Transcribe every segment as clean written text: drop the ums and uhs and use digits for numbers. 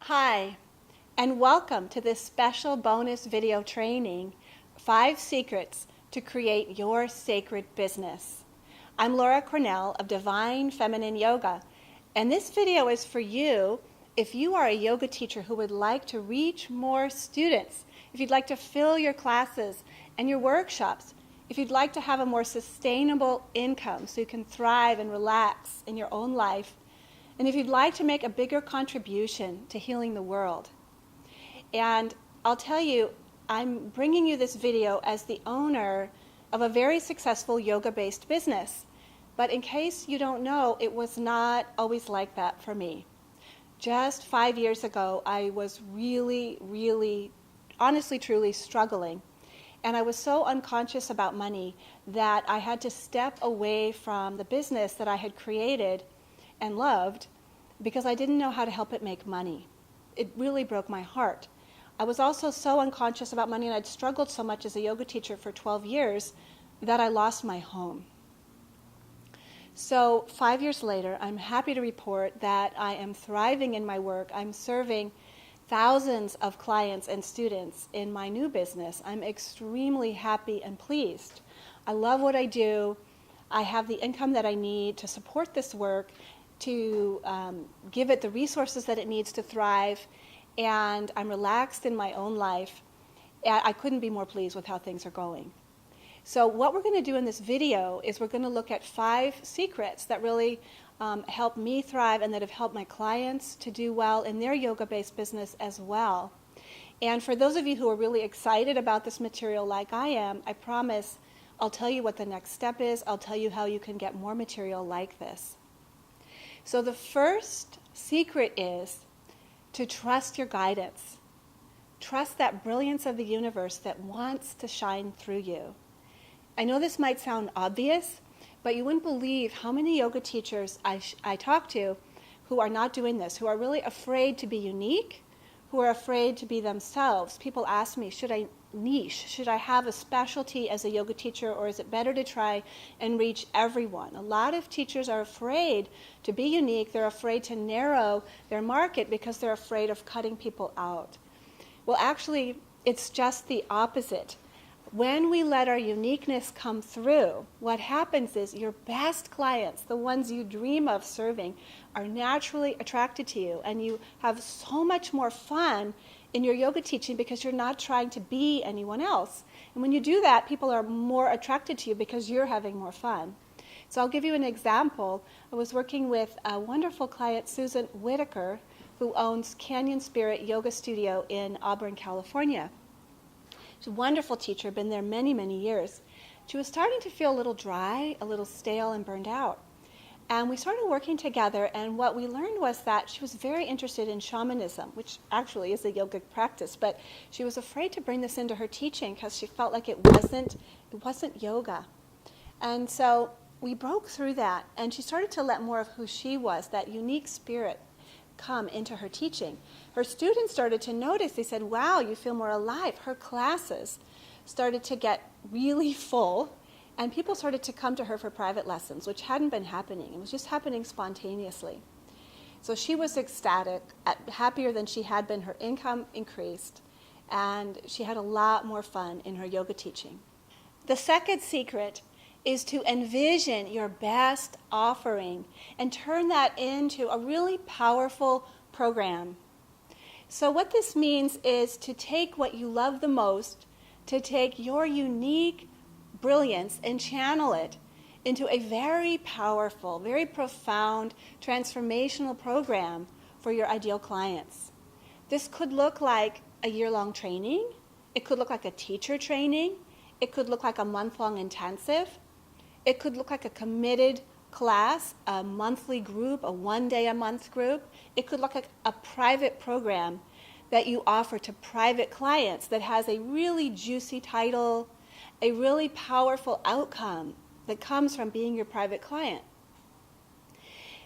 Hi, and welcome to this special bonus video training, 5 Secrets to Create Your Sacred Business. I'm Laura Cornell of Divine Feminine Yoga, and this video is for you if you are a yoga teacher who would like to reach more students, if you'd like to fill your classes and your workshops, if you'd like to have a more sustainable income so you can thrive and relax in your own life, and if you'd like to make a bigger contribution to healing the world. And I'll tell you, I'm bringing you this video as the owner of a very successful yoga-based business. But in case you don't know, it was not always like that for me. Just 5 years ago, I was really, honestly, truly struggling. And I was so unconscious about money that I had to step away from the business that I had created and loved because I didn't know how to help it make money. It really broke my heart. I was also so unconscious about money, and I'd struggled so much as a yoga teacher for 12 years that I lost my home. So 5 years later, I'm happy to report that I am thriving in my work. I'm serving thousands of clients and students in my new business. I'm extremely happy and pleased. I love what I do. I have the income that I need to support this work, to give it the resources that it needs to thrive, and I'm relaxed in my own life. I couldn't be more pleased with how things are going. So what we're going to do in this video is we're going to look at 5 secrets that really help me thrive and that have helped my clients to do well in their yoga-based business as well. And for those of you who are really excited about this material like I am, I promise I'll tell you what the next step is. I'll tell you how you can get more material like this. So the first secret is to trust your guidance. Trust that brilliance of the universe that wants to shine through you. I know this might sound obvious, but you wouldn't believe how many yoga teachers I talk to who are not doing this, who are really afraid to be unique, who are afraid to be themselves. People ask me, should I niche? Should I have a specialty as a yoga teacher, or is it better to try and reach everyone? A lot of teachers are afraid to be unique. They're afraid to narrow their market because they're afraid of cutting people out. Well, actually, it's just the opposite. When we let our uniqueness come through, what happens is your best clients, the ones you dream of serving, are naturally attracted to you, and you have so much more fun in your yoga teaching because you're not trying to be anyone else. And when you do that, people are more attracted to you because you're having more fun. So I'll give you an example. I was working with a wonderful client, Susan Whitaker, who owns Canyon Spirit Yoga Studio in Auburn, California. She's a wonderful teacher, been there many years. She was starting to feel a little dry, a little stale and burned out. And we started working together, and what we learned was that she was very interested in shamanism, which actually is a yogic practice, but she was afraid to bring this into her teaching because she felt like it wasn't yoga. And so we broke through that, and she started to let more of who she was, that unique spirit, come into her teaching. Her students started to notice. They said, wow, you feel more alive. Her classes started to get really full, and people started to come to her for private lessons, which hadn't been happening. It was just happening spontaneously. So she was ecstatic, happier than she had been. Her income increased, and she had a lot more fun in her yoga teaching. The second secret is to envision your best offering and turn that into a really powerful program. So what this means is to take what you love the most, to take your unique brilliance and channel it into a very powerful, very profound, transformational program for your ideal clients. This could look like a year-long training. It could look like a teacher training. It could look like a month-long intensive. It could look like a committed class, a monthly group, a one-day-a-month group. It could look like a private program that you offer to private clients that has a really juicy title, a really powerful outcome that comes from being your private client.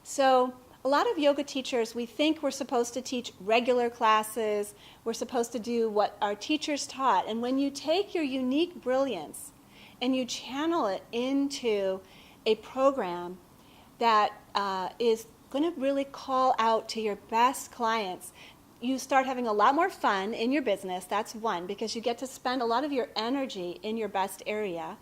So a lot of yoga teachers, we think we're supposed to teach regular classes, we're supposed to do what our teachers taught, and when you take your unique brilliance and you channel it into a program that is going to really call out to your best clients, you start having a lot more fun in your business. That's one, because you get to spend a lot of your energy in your best area,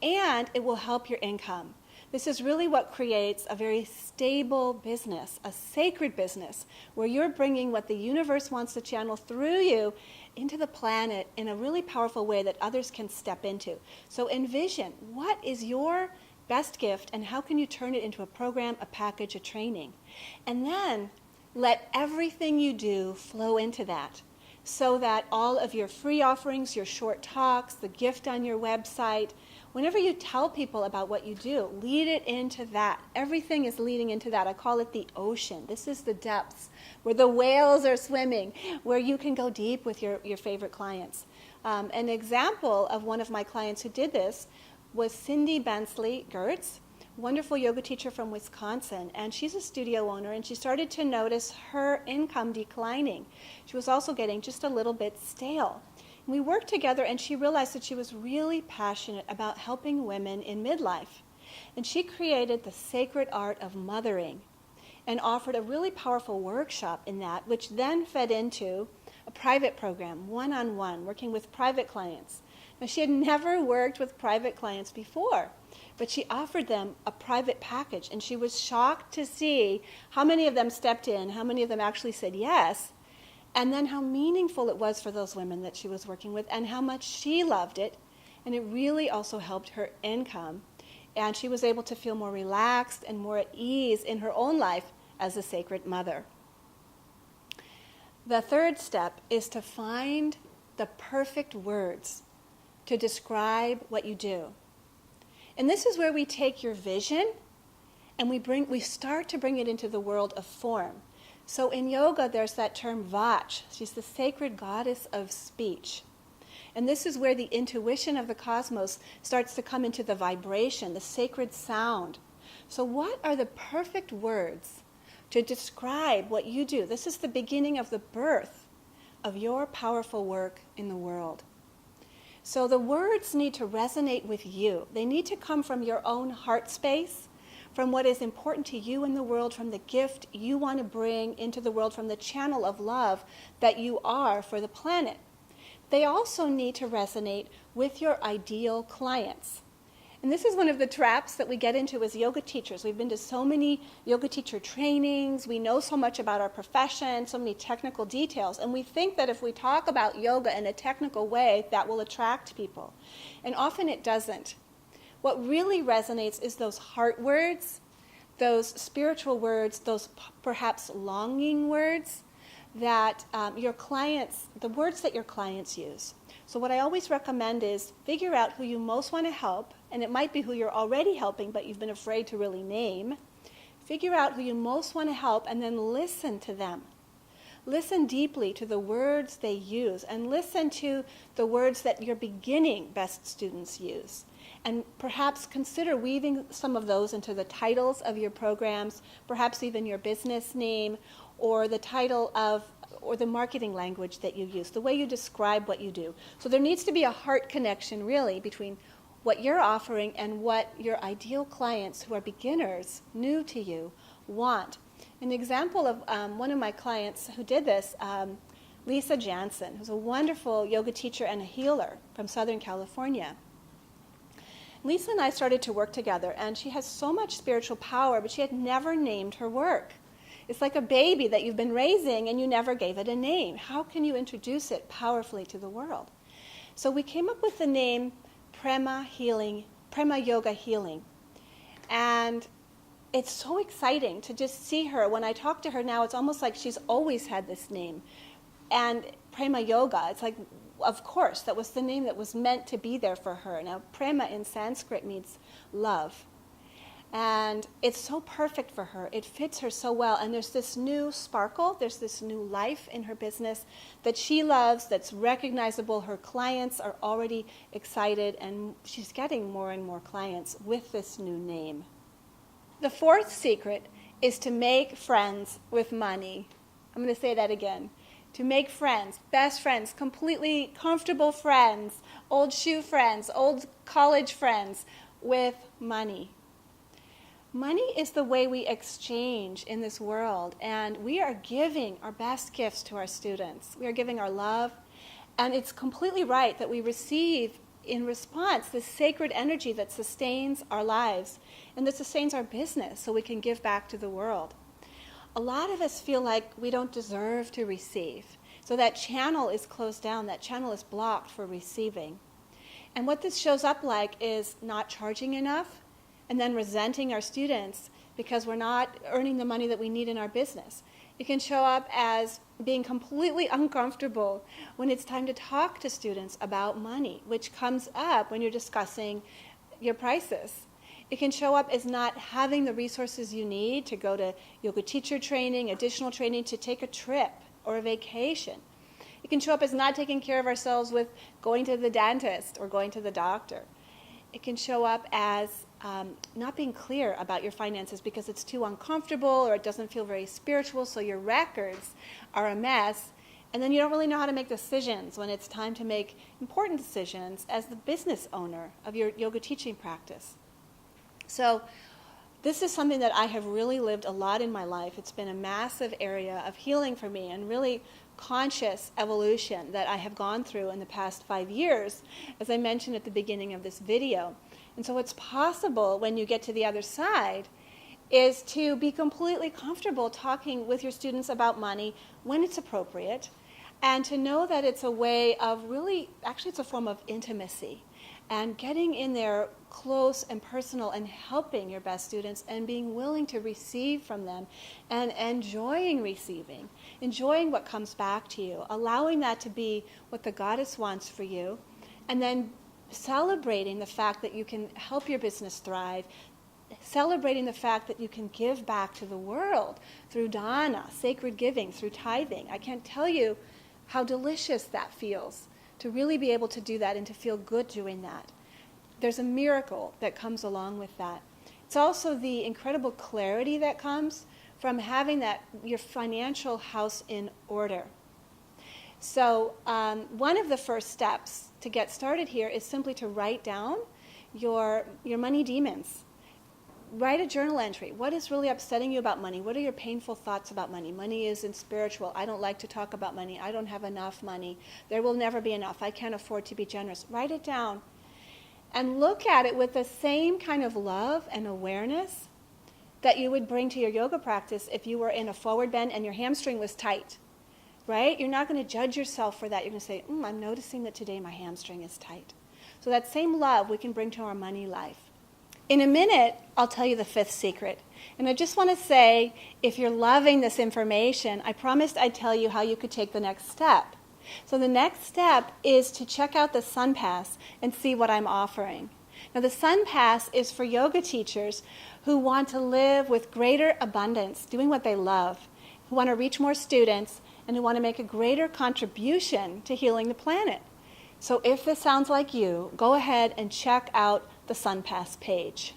and it will help your income. This is really what creates a very stable business, a sacred business, where you're bringing what the universe wants to channel through you into the planet in a really powerful way that others can step into. So envision, what is your best gift, and how can you turn it into a program, a package, a training? And then let everything you do flow into that, so that all of your free offerings, your short talks, the gift on your website, whenever you tell people about what you do, lead it into that. Everything is leading into that. I call it the ocean. This is the depths where the whales are swimming, where you can go deep with your favorite clients. An example of one of my clients who did this was Cindy Bensley Gertz, wonderful yoga teacher from Wisconsin, and she's a studio owner, and she started to notice her income declining. She was also getting just a little bit stale. And we worked together, and she realized that she was really passionate about helping women in midlife. And she created the sacred art of mothering and offered a really powerful workshop in that, which then fed into a private program, one-on-one, working with private clients. Now, she had never worked with private clients before, but she offered them a private package, and she was shocked to see how many of them stepped in, how many of them actually said yes, and then how meaningful it was for those women that she was working with, and how much she loved it. And it really also helped her income, and she was able to feel more relaxed and more at ease in her own life as a sacred mother. The third step is to find the perfect words to describe what you do. And this is where we take your vision and we start to bring it into the world of form. So in yoga, there's that term Vach. She's the sacred goddess of speech. And this is where the intuition of the cosmos starts to come into the vibration, the sacred sound. So what are the perfect words to describe what you do? This is the beginning of the birth of your powerful work in the world. So the words need to resonate with you. They need to come from your own heart space, from what is important to you in the world, from the gift you want to bring into the world, from the channel of love that you are for the planet. They also need to resonate with your ideal clients. And this is one of the traps that we get into as yoga teachers. We've been to so many yoga teacher trainings. We know so much about our profession, so many technical details. And we think that if we talk about yoga in a technical way, that will attract people. And often it doesn't. What really resonates is those heart words, those spiritual words, those perhaps longing words that your clients, the words that your clients use. So what I always recommend is figure out who you most want to help, and it might be who you're already helping but you've been afraid to really name. Figure out who you most want to help and then listen to them. Listen deeply to the words they use, and listen to the words that your beginning best students use. And perhaps consider weaving some of those into the titles of your programs, perhaps even your business name, or the title of, or the marketing language that you use, the way you describe what you do. So there needs to be a heart connection, really, between what you're offering and what your ideal clients who are beginners, new to you, want. An example of one of my clients who did this, Lisa Jansen, who's a wonderful yoga teacher and a healer from Southern California. Lisa and I started to work together, and she has so much spiritual power, but she had never named her work. It's like a baby that you've been raising and you never gave it a name. How can you introduce it powerfully to the world? So we came up with the name Prema Yoga Healing. And it's so exciting to just see her. When I talk to her now, it's almost like she's always had this name. And Prema Yoga, it's like, of course, that was the name that was meant to be there for her. Now, Prema in Sanskrit means love. And it's so perfect for her. It fits her so well. And there's this new sparkle, there's this new life in her business that she loves, that's recognizable. Her clients are already excited, and she's getting more and more clients with this new name. The fourth secret is to make friends with money. I'm going to say that again. To make friends, best friends, completely comfortable friends, old shoe friends, old college friends with money. Money is the way we exchange in this world, and we are giving our best gifts to our students. We are giving our love, and it's completely right that we receive in response this sacred energy that sustains our lives and that sustains our business so we can give back to the world. A lot of us feel like we don't deserve to receive. So that channel is closed down, that channel is blocked for receiving. And what this shows up like is not charging enough and then resenting our students because we're not earning the money that we need in our business. It can show up as being completely uncomfortable when it's time to talk to students about money, which comes up when you're discussing your prices. It can show up as not having the resources you need to go to yoga teacher training, additional training, to take a trip or a vacation. It can show up as not taking care of ourselves with going to the dentist or going to the doctor. It can show up as not being clear about your finances because it's too uncomfortable or it doesn't feel very spiritual, so your records are a mess, and then you don't really know how to make decisions when it's time to make important decisions as the business owner of your yoga teaching practice. So this is something that I have really lived a lot in my life. It's been a massive area of healing for me and really conscious evolution that I have gone through in the past 5 years, as I mentioned at the beginning of this video. And so what's possible when you get to the other side is to be completely comfortable talking with your students about money when it's appropriate, and to know that it's a way of really, actually it's a form of intimacy, and getting in there close and personal and helping your best students and being willing to receive from them and enjoying receiving, enjoying what comes back to you, allowing that to be what the goddess wants for you, and then celebrating the fact that you can help your business thrive, celebrating the fact that you can give back to the world through dana, sacred giving, through tithing. I can't tell you how delicious that feels to really be able to do that and to feel good doing that. There's a miracle that comes along with that. It's also the incredible clarity that comes from having that your financial house in order. So one of the first steps to get started here is simply to write down your money demons. Write a journal entry. What is really upsetting you about money? What are your painful thoughts about money? Money isn't spiritual. I don't like to talk about money. I don't have enough money. There will never be enough. I can't afford to be generous. Write it down and look at it with the same kind of love and awareness that you would bring to your yoga practice if you were in a forward bend and your hamstring was tight. Right? You're not going to judge yourself for that. You're going to say, I'm noticing that today my hamstring is tight. So that same love we can bring to our money life. In a minute, I'll tell you the fifth secret. And I just want to say, if you're loving this information, I promised I'd tell you how you could take the next step. So the next step is to check out the Sun Pass and see what I'm offering. Now the Sun Pass is for yoga teachers who want to live with greater abundance, doing what they love, who want to reach more students, and who want to make a greater contribution to healing the planet. So if this sounds like you, go ahead and check out the Sun Pass page.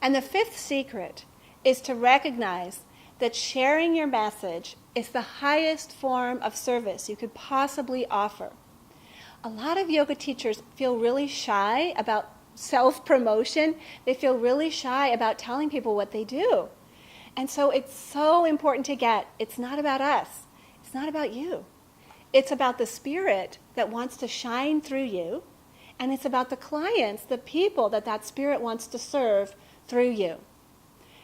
And the fifth secret is to recognize that sharing your message is the highest form of service you could possibly offer. A lot of yoga teachers feel really shy about self-promotion. They feel really shy about telling people what they do. And so it's so important to get, it's not about us. It's not about you. It's about the spirit that wants to shine through you, and it's about the clients, the people that spirit wants to serve through you.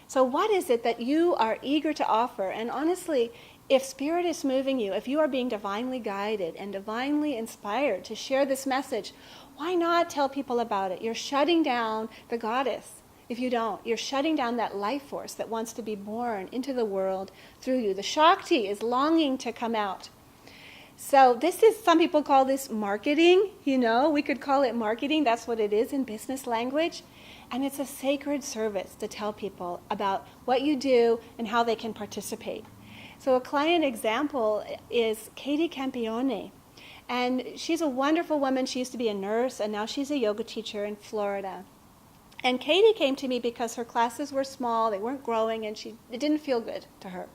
So what is it that you are eager to offer? And honestly, if spirit is moving you, if you are being divinely guided and divinely inspired to share this message, why not tell people about it? You're shutting down the goddess. If you don't, you're shutting down that life force that wants to be born into the world through you. The Shakti is longing to come out. So this is, some people call this marketing, we could call it marketing. That's what it is in business language. And it's a sacred service to tell people about what you do and how they can participate. So a client example is Katie Campione. And she's a wonderful woman. She used to be a nurse, and now she's a yoga teacher in Florida. And Katie came to me because her classes were small, they weren't growing, and it didn't feel good to her.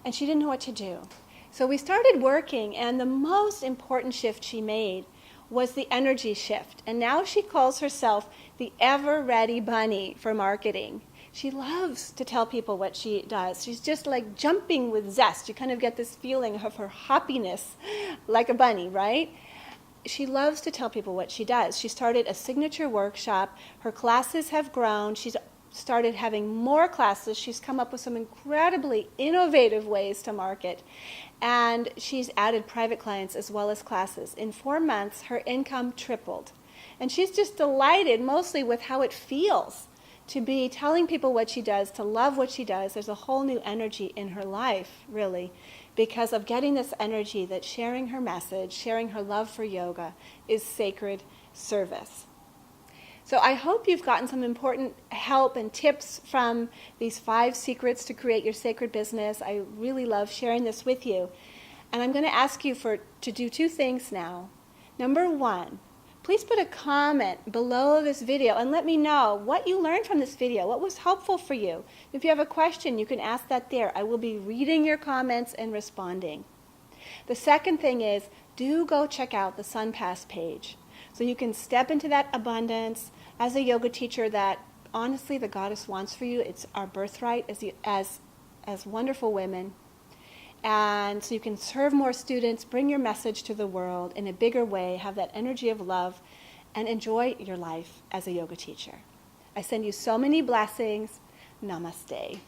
And she didn't know what to do. So we started working, and the most important shift she made was the energy shift. And now she calls herself the ever-ready bunny for marketing. She loves to tell people what she does. She's just like jumping with zest. You kind of get this feeling of her happiness, like a bunny, right? She loves to tell people what she does. She started a signature workshop. Her classes have grown. She's started having more classes. She's come up with some incredibly innovative ways to market. And she's added private clients as well as classes. In 4 months, her income tripled. And she's just delighted mostly with how it feels to be telling people what she does, to love what she does. There's a whole new energy in her life, really, because of getting this energy that sharing her message, sharing her love for yoga is sacred service. So I hope you've gotten some important help and tips from these 5 secrets to create your sacred business. I really love sharing this with you. And I'm going to ask you to do 2 things now. Number 1, please put a comment below this video and let me know what you learned from this video, what was helpful for you. If you have a question, you can ask that there. I will be reading your comments and responding. The second thing is, do go check out the SunPass page so you can step into that abundance as a yoga teacher that honestly the goddess wants for you. It's our birthright as wonderful women. And so you can serve more students, bring your message to the world in a bigger way, have that energy of love, and enjoy your life as a yoga teacher. I send you so many blessings. Namaste.